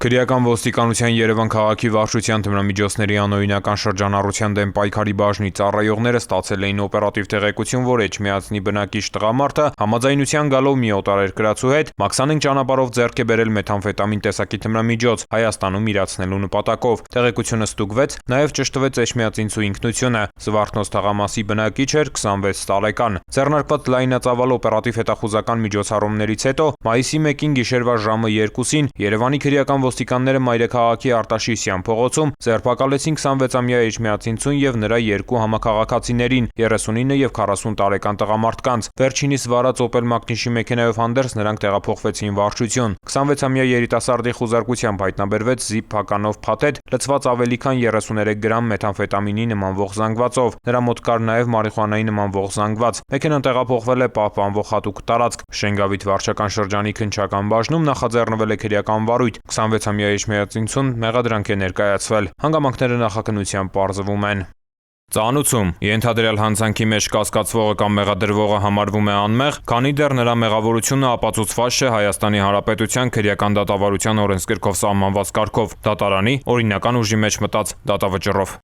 Քրեական ոստիկանության Երևան քաղաքի վարչության թմրամիջոցների անօրինական շրջանառության դեմ պայքարի բաժնի ծառայողները ստացել էին օպերատիվ տեղեկություն, որ Էջմիածնի բնակիչ տղամարդը համաձայնության գալով մի օտարերկրացու հետ մաքսանենգ ճանապարհով ձեռք է բերել մեթամֆետամին տեսակի թմրամիջոց Հայաստանում իրացնելու նպատակով։ Տեղեկությունը ստուգվեց, նաև ճշտվեց Էջմիածինցու ինքնությունը։ Զվարթնոց թաղամասի բնակիչ էր 26 տարեկան։ Ձեռնարկված լայնածավալ օպերատիվ հետախուզական միջոցառումներից հետո մայիսի 1-ին գիշերվա ժամը 2-ին Երևանի քրեական ոստիկանները Մայրաքաղաքի Արտաշիսյան փողոցում ձերբակալեցին 26-ամյա էջմիածինցուն եւ նրա երկու համակաղաքացիներին՝ 39 եւ 40 տարեկան տղամարդկանց։ Վերջինիս վարած Opel Magnish-ի մեքենայով հանդերձ նրանք տեղափոխվեցին վարչություն։ 26-ամյա երիտասարդի խուզարկությամբ հայտնաբերվեց զիպ փականով փաթեթ, լցված ավելի քան 33 գրամ մեթամֆետամինի նմանվող զանգվածով։ Նրա մոտ կար նաև մարիխուանայի նմանվող զանգված։ Մեքենան տեղափոխվել է պահպանվող հատուկ տարածք։ Շենգավիթ վարչական շրջանի քննչական բաժնում նախաձեռնվել է քրեական վարույթ։ 26-ամյա էջմիածինցուն մեղադրանք է ներկայացվել։ Հանգամանքները նախաքննությամբ պարզվում են։ Ծանուցում ենթադրյալ հանցանքի մեջ կասկածվողը կամ մեղադրվողը համարվում է անմեղ, քանի դեռ նրա մեղավորությունը ապացուցված չէ Հայաստանի Հանրապետության քրեական դատավարության օրենսգրքով սահմանված կարգով՝ դատարանի օրինական ուժի մեջ մտած դատավճռով։